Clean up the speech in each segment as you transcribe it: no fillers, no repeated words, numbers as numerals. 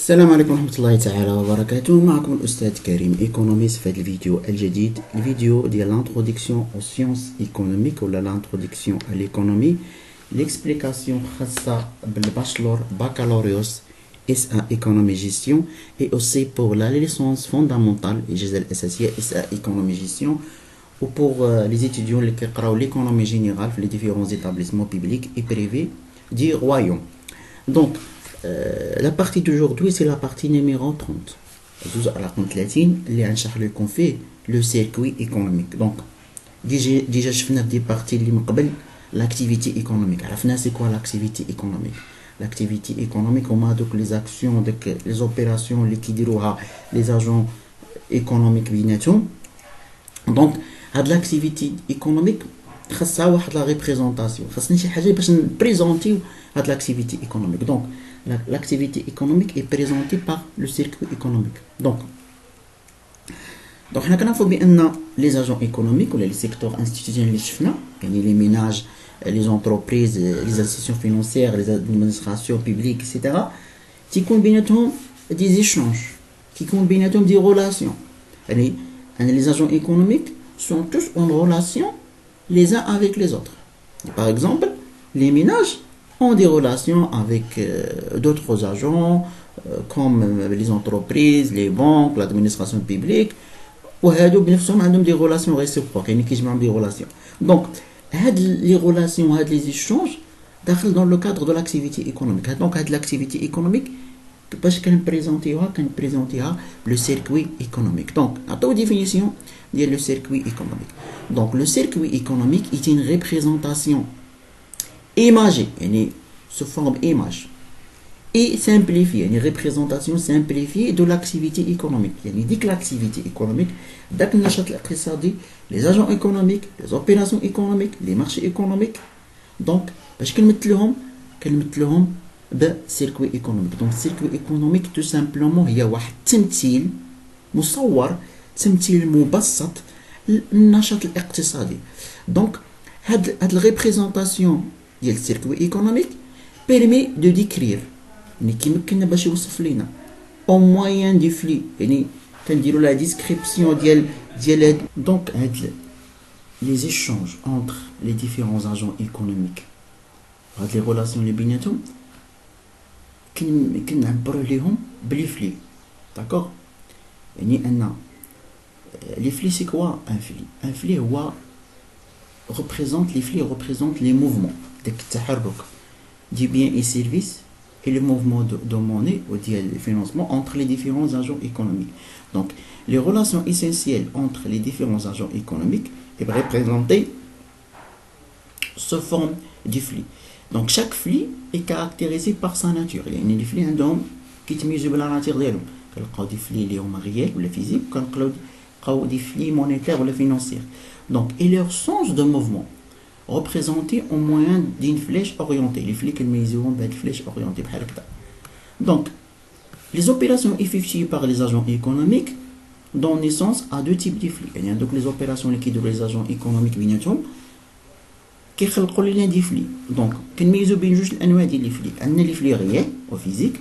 السلام عليكم ورحمة الله تعالى وبركاته. معكم الأستاذ كريم إيكونوميست في هذا الفيديو الجديد، الفيديو ديال l'introduction aux sciences économiques ولا l'introduction à l'économie، l'explication خاصة بالباشلور بكالوريوس SA économie gestion et aussi pour la licence fondamentale الإجازة الأساسية SA économie gestion ou pour les étudiants اللي كيقراو l'économie générale في les différents établissements publics et privés du royaume. Donc la partie d'aujourd'hui c'est la partie numéro 30 جزء رقم 30 اللي غنشرح لكم فيه لو سيركوي ايكونوميك. دونك ديجا شفنا في دي بارتي اللي من قبل لاكتيفيتي ايكونوميك، عرفنا سي كوا لاكتيفيتي ايكونوميك. لاكتيفيتي ايكونوميك هما دوك لي زاكسيون داك لي زوبيراسيون اللي كيديروها لي زاجون ايكونوميك بيناتهم. دونك هاد لاكتيفيتي ايكونوميك خاصها واحد لا ريبريزونطاسيون، خاصنا شي حاجه باش نبريزونتيو هاد l'aactivité économique. Donc l'activité économique est présentée par le circuit économique. Donc حنا كنعرفوا بان les agents économiques ولا les secteurs institutionnels اللي شفنا، يعني les ménages, les entreprises, les institutions financières, les administrations publiques, etc. تيكون بيناتهم des échanges, تيكون بيناتهم des relations. يعني les agents économiques sont tous en relation les uns avec les autres. Par exemple, les ménages ont des relations avec d'autres agents comme les entreprises, les banques, l'administration publique. وهادو بنفسهم عندهم des relations réciproques، يعني كيجمعوا des relations. Donc هاد les relations هاد les échanges داخل dans le cadre de l'activité économique. Donc هاد l'activité économique باش كنبريزونتيوها le circuit économique. Donc نعطيو définition ديال le circuit économique. Donc le circuit économique est une représentation imagée, يعني sous forme image, et simplifiée, une représentation simplifiée de l'activité économique. يعني ديك l'activité économique داك النشاط الاقتصادي، les agents économiques, les opérations économiques, les marchés économiques. Donc باش كنمثلوهم بسيركوي ايكونوميك. دونك السيركوي ايكونوميك تو سامبلومون هي واحد التمثيل مصور، تمثيل مبسط للنشاط الاقتصادي. دونك هاد الريبريزونطاسيون ديال السيركوي ايكونوميك بيرمي دو ديكرير، يعني كيمكننا باش يوصف لينا او موين دي فلي، يعني كنديروا لا ديسكريبسيون ديال دونك هاد لي زيشانج انتر لي ديفيرونس اجون ايكونوميك، هاد لي ريلاسيون اللي بيناتهم كنعبروا عليهم بلي فلي. داكوغ، يعني ان لي فلي سي كوا ان فلي هو représente les flux, représente les mouvements داك التحرك دي biens et services et les mouvements de monnaie ou de financement entre les différents agents économiques. Donc les relations essentielles entre les différents agents économiques est représentée sous forme du flux. Donc chaque flux est caractérisé par sa nature. يعني les flux عندهم كيتميزوا بلا ناتير ديالهم، كنلقاو دي flux اللي هما ريال ولا فيزيك، وكنلقاو دي flux monétaires ولا financiers. Donc, et leur sens de mouvement représenté au moyen d'une flèche orientée. Les flèches qu'ils mettent une flèche orientée. Donc, les opérations effectuées par les agents économiques donnent naissance à deux types de flux. Il y a donc les opérations qui donnent les agents économiques qui créent des flux. Donc, كنميزوا بين جوج الانواع ديال les flux. عندنا les flux réels ou physiques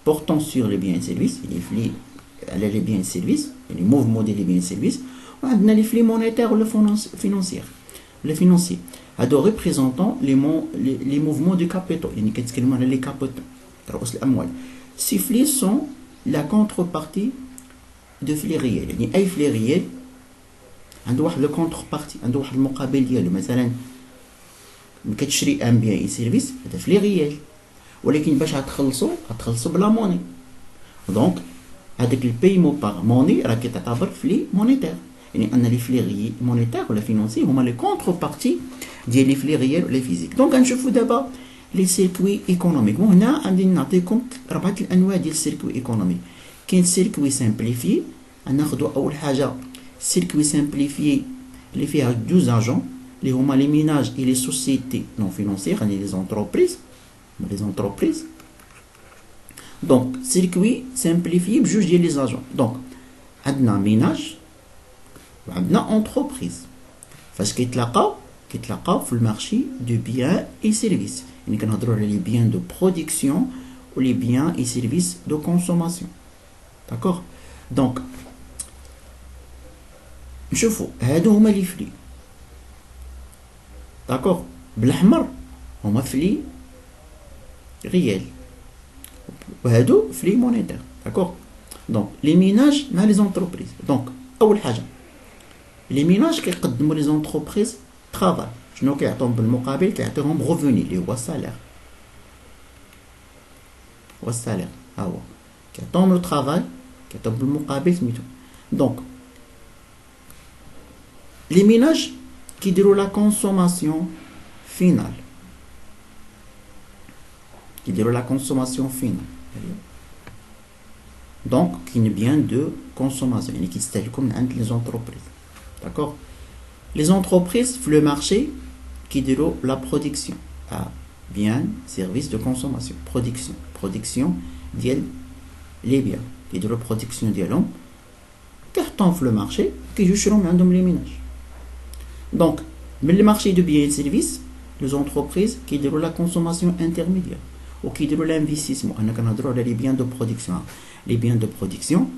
portant sur les biens et services, les flux على les biens et services, les mouvements des biens et services. وعندنا les flux monétaires ou les financiers هادو représentant les mouvements de capitaux، يعني كنتكلموا على les capitaux رؤوس الاموال. Ces flux sont la contrepartie de flux réels، يعني اي flux réel عنده واحد le contrepartie، عنده واحد المقابل ديالو. مثلا كتشري ان بيان اي سيرفيس، هذا flux réel، ولكن باش غتخلصوا بلا موني. دونك هذاك البيمون باغ موني راه كيتعتبر flux monétaire. يعني ان لي فلي مونيتير ولا فينانسي هما لي كونتربارتي ديال لي فلي ريال ولا فيزيك. دونك غنشوفوا دابا لي سيركوي ايكونوميك، وهنا غادي نعطيكم 4 الانواع ديال السيركوي ايكونوميك. كاين سيركوي سامبليفي، غناخذوا اول حاجه سيركوي سامبليفي اللي فيها دوز اجون اللي هما لي ميناج اي لي سوسيتي نون فينانسيير، يعني لي زونتربريز. دونك سيركوي سامبليفي بجوج ديال لي اجون. دونك عندنا ميناج وعندنا entreprise. فاش كيتلاقاو في المارشي دو بيان اي سيرفيس، يعني كنهضروا على لي بيان دو برودكسيون ou les biens et services de consommation. D'accord. Donc نشوفوا هادو هما لي فلي. داكوغ. بالاحمر هما فلي ريال وهادو فلي مونيتير. داكوغ. دونك لي ميناج مع لي زونتربريز. دونك اول حاجه لي ميناج كيقدموا لي زونتربريز ترافاي. شنو كيعطيهم بالمقابل؟ كيعطيهم غوفوني اللي هو السالير. هو السالير ها هو كيعطيهم لو ترافاي كيعطيهم بالمقابل سميتو. دونك les ménages qui diront la consommation finale. Qui diront la consommation finale. Donc, qui est bien de consommation. Qui se comme les entreprises. D'accord. Les entreprises, le marché, qui diront la production. Ah, bien, service de consommation. Production. Production, les biens. Qui diront production de l'homme. Carton le marché, qui joueront les ménages. Donc, mais le marché de biens et de services, les entreprises qui déroulent la consommation intermédiaire ou qui déroulent l'investissement. On a les biens de production. Les biens de production,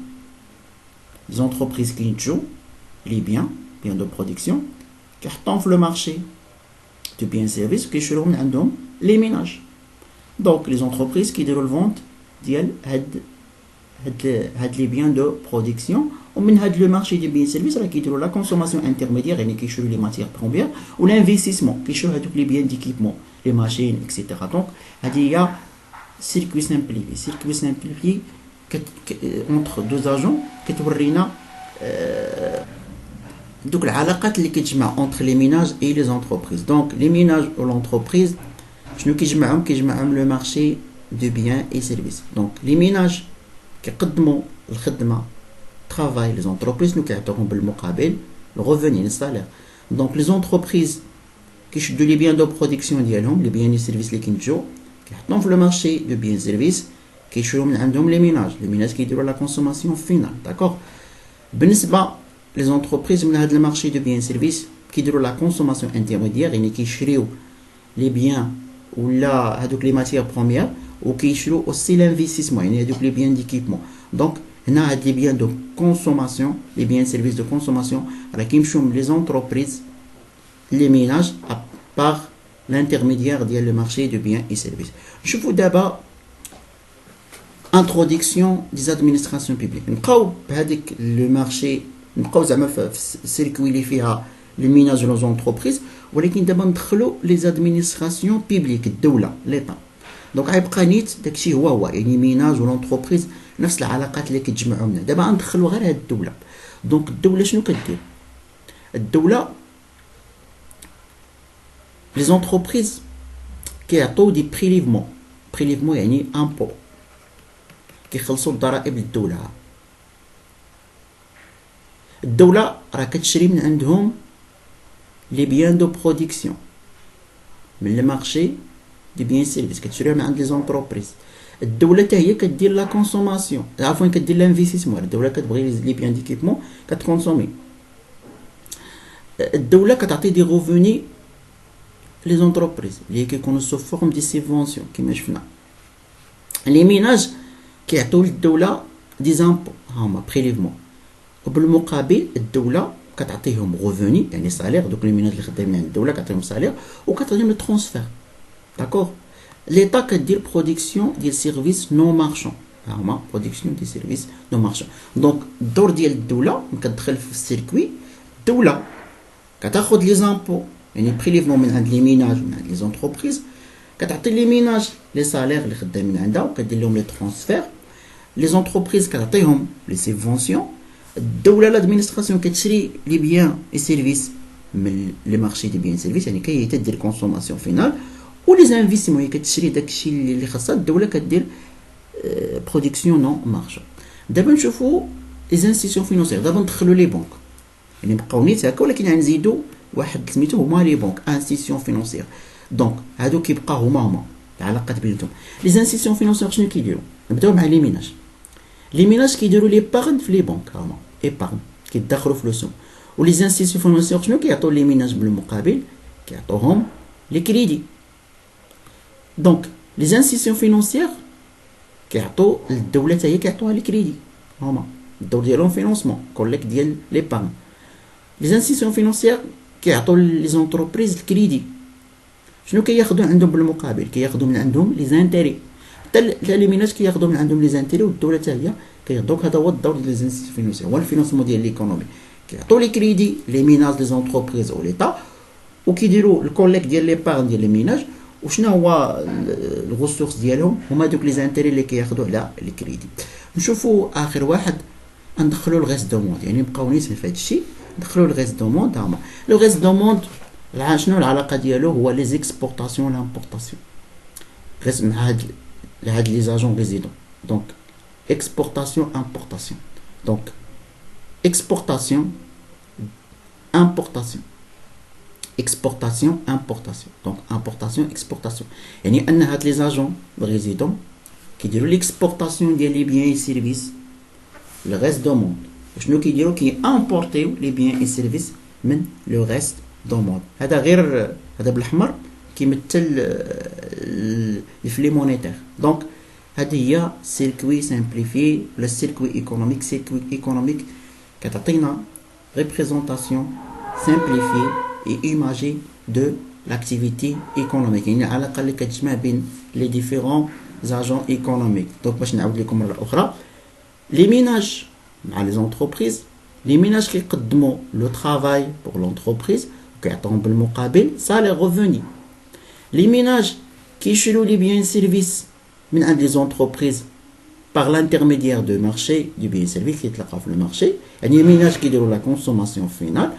les entreprises qui jouent les biens de production, qui attendent le marché de biens et services qui jouent les ménages. Donc, les entreprises qui déroulent vente les biens de production. ومن هذا لو مارشي دي بيان سيرفيس راه كيديروا لا كونسوماسيون انترميديير يعني كيشريو لي ماتيير بروميير والانفستيسمون كيشريو هذوك لي بيان ديكيبمون لي ماشين اكسيتيرا. دونك هذه هي سيركوي سامبليفي. سيركوي سامبليفي اونتر دو اجون كتورينا دوك العلاقات اللي كتجمع اونتر لي ميناج اي لي زونتربريز. دونك لي ميناج و لونتربريز شنو كيجمعهم لو مارشي دو بيان اي سيرفيس. دونك لي ميناج كيقدموا الخدمه travail, les entreprises nous ont بالمقابل le revenu, le salaire. Donc les entreprises qui ont les biens de production ديالهم, les biens et services اللي كينتجوا كيحطوهم في le marché de biens et services كيشريو من عندهم les ménages qui يديروا la consommation finale. D'accord. بالنسبه les entreprises من هذا le marché de biens et services كيديروا la consommation intermédiaire يعني كيشريو les biens ولا هذوك les matières premières وكيشريو aussi l'investissement يعني هذوك les biens d'équipement. Donc هنا هاد لي بيان دو كونسوماسيون لي بيان سيرفيس دو كونسوماسيون راه كيمشيو لي زونتربريز لي ميناج باغ لانترميديير ديال لو مارشي دو بيان اي سيرفيس. نشوفوا دابا انتروداكسيون دي زادمينستراسيون بوبليك. نبقاو بهذيك لو مارشي نبقاو زعما في السيركوي اللي فيها لي ميناج و لي زونتربريز ولكن دابا ندخلوا لي زادمينستراسيون بوبليك الدوله ليطا. دونك غيبقى نيت داكشي هو يعني ميناج و لونتربريز نفس العلاقات اللي كتجمعوا منها. دابا غندخلوا غير هاد الدوله. دونك الدوله شنو كدير؟ الدوله لي زونتربريز كيعطيو دي بريليفمون يعني امبو كيخلصوا الضرائب للدوله. الدوله راه كتشري من عندهم لي بيان دو برودكسيون من المارشي دي بيان سيرفيس كتشريها من عند لي زونتربريز. الدوله حتى هي كدير لا كونسوماسيون عفوا كدير لانفستيسمون. الدوله كتبغي لي بيان ديكيبمون كتكونسومي. الدوله كتعطي دي غوفوني لي زونتربريز اللي كيكونوا سو فورم دي سيفونسيون كما شفنا. لي ميناج كيعطيو للدوله دي زامبو هما بريليفمون وبالمقابل الدوله كتعطيهم غوفوني يعني سالير. دوك لي ميناج اللي خدامين عند الدوله كتعطيهم سالير وكتعطيهم الترونسفير. داكور. l'État كدير برودكسيون ديال سيرفيس نو مارشون هما برودكسيون ديال سيرفيس نو مارشون. دونك الدور ديال الدوله كتدخل في السيركوي. الدوله كتاخذ لي زامبو يعني بريليفمون من عند لي ميناج من عند لي زونتربريز كتعطي لي ميناج لي سالير اللي خدامين عندها وكدير لهم لي ترونسفير. لي زونتربريز كتعطيهم لي سيفونسيون. الدوله لادمينستراسيون كتشري لي بيان اي سيرفيس من لي مارشي دي بيان سيرفيس يعني كي تدير كونسوماسيون فينال. ولي زانفيستيمون هي كتشري داكشي اللي خاصها الدوله كدير برودكسيون نو مارشون. دابا نشوفوا لي زانستيسيون فينونسيير. دابا ندخلوا لي بنك يعني نبقاو نيت هكا ولكن غنزيدوا واحد سميتو هما لي بنك انستيسيون فينونسيير. دونك هادو كيبقاو هما العلاقات بيناتهم. لي زانستيسيون فينونسيير شنو كيديروا؟ نبداو مع لي ميناج. لي ميناج كيديروا لي بارن في لي بنك هما ايبارن كيدخلوا فلوسهم. ولي زانستيسيون فينونسيير شنو كيعطيو لي ميناج بالمقابل؟ كيعطوهم لي كريدي. Donc, les institutions financières كيعطوا الدوله حتى هي كيعطوها لي كريدي هما الدور ديالهم فينونسمون كوليك ديال ليبارن لي انستيتيون فينونسيير كيعطوا لي زونتربريز الكريدي شنو كياخذوا عندهم بالمقابل كياخذوا من عندهم لي زانتيري حتى لي ميناج كياخذوا من عندهم لي زانتيري والدوله حتى هي كيعطوك هذا هو الدور ديال لي انستيتيون فينونسيير هو الفينونسمون ديال ليكونومي كيعطوا لي كريدي لي ميناج لي زونتربريز او ليتا وكيديروا الكوليك ديال ليبارن ديال لي ميناج وشنو هو الغوسورس ديالهم هما دوك لي زانتيري اللي كياخذوا على لي كريدي نشوفوا اخر واحد ندخلوا الغيس دوموند يعني نبقاو نيت في هذا الشيء ندخلوا الغيس دوموند هما لو غيس دوموند شنو العلاقه ديالو هو لي زيكسبورطاسيون لامبورطاسيون غيس مع هاد لي زاجون ريزيدون دونك exportation importation donc exportation importation exportation importation donc importation exportation يعني ان هاد لي زاجون ريزيدون كيديروا ليكسبورطاسيون ديال لي بيان اي سيرفيس لو ريست دو موند وشنو كيديروا كي امبورتيو لي بيان اي سيرفيس من لو ريست دو موند هذا غير هذا بالاحمر كيمثل الفلي مونيتير دونك هذه هي سيركوي سامبليفي ولا سيركوي ايكونوميك كتعطينا ريبريزونطاسيون سامبليفي اي ايماجي دو لاكتيفيتي ايكونوميك يعني العلاقه اللي كتجمع بين لي ديفيرون زاجون ايكونوميك دونك باش نعاود لكم مره اخرى لي ميناج مع لي زونتربريز لي ميناج كيقدموا لو طرافاي بور لونتربريز وكيعطيهم بالمقابل سالير ريفوني لي ميناج كيشريو لي بيان سيرفيس من عند لي زونتربريز par l'intermédiaire de marché du bien service qui يتلقى في المارشي يعني الميناج كيديروا لا كونسوماسيون فينال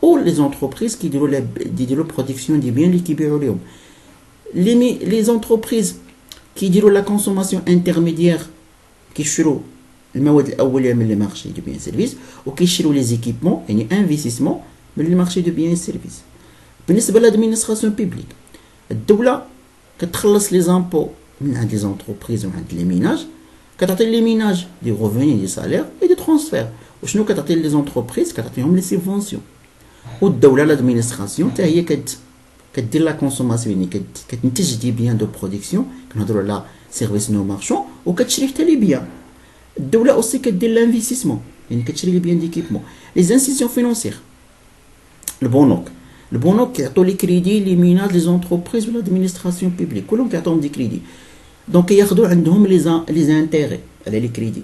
او لي زونتربريز كيديروا برودكسيون دي بيان اللي كيبيعوا لهم لي زونتربريز كيديروا لا كونسوماسيون انترميديير كيشروا المواد الاوليه من لي مارشي دو بيان سيرفيس وكيشروا لي زيكيبمون يعني انفيستيسمون من لي مارشي دو بيان سيرفيس بالنسبه للادمينستراسيون بيبليك الدوله كتخلص لي زامبو من عند لي زونتربريز وعند لي ميناج كتعطي لي ميناج دي ريفوني دي سالير اي دي ترانسفير وشنو كتعطي لي زونتربريز كتعطيهم لي سيبفونسيون والدوله لادمينستراسيون حتى هي كدير لا كونسوماسيون يعني كتنتج دي بيان دو برودكسيون كنهضروا على سيرفيس نو مارشون وكتشري حتى لي بيان الدوله اوسي كدير لانفيستيسمون يعني كتشري لي بيان ديكيبمون لي انستيتيون فينونسيير البنوك كيعطوا لي كريدي لي ميناج لي زونتربريز ولا لادمينستراسيون بيبليك كلهم كيعطيوهم دي كريدي دونك ياخذوا عندهم لي زانتيري على لي كريدي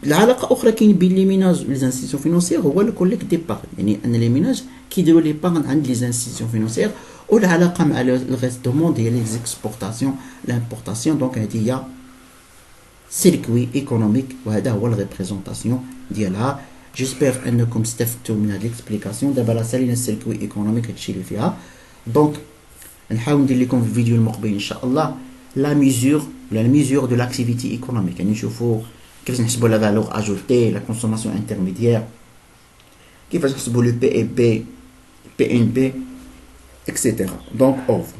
العلاقه اخرى كاين بين لي ميناج ولي انستيتيون فينونسيير هو الكوليك ديبار يعني ان لي ميناج كيديروا لي بارن عند لي انستيتيون فينونسيير والعلاقه مع لو ريست دو موند هي لي زيكسبورطاسيون لامبورطاسيون دونك هذه هي سيركوي ايكونوميك وهذا هو الريبريزونطاسيون ديالها جيسبر انكم استفدتوا من هذه ليكسبليكاسيون دابا راه سالينا السيركوي ايكونوميك هادشي اللي فيها دونك نحاول ندير لكم في الفيديو المقبل ان شاء الله لا ميزور دو لاكتيفيتي ايكونوميك يعني نشوفوا كيفاش نحسبوا لا فالور اجوتي لا كونسوماسيون انترميديير كيفاش نحسبوا لو بي اي بي بي ان بي اكسيتيرا دونك اوف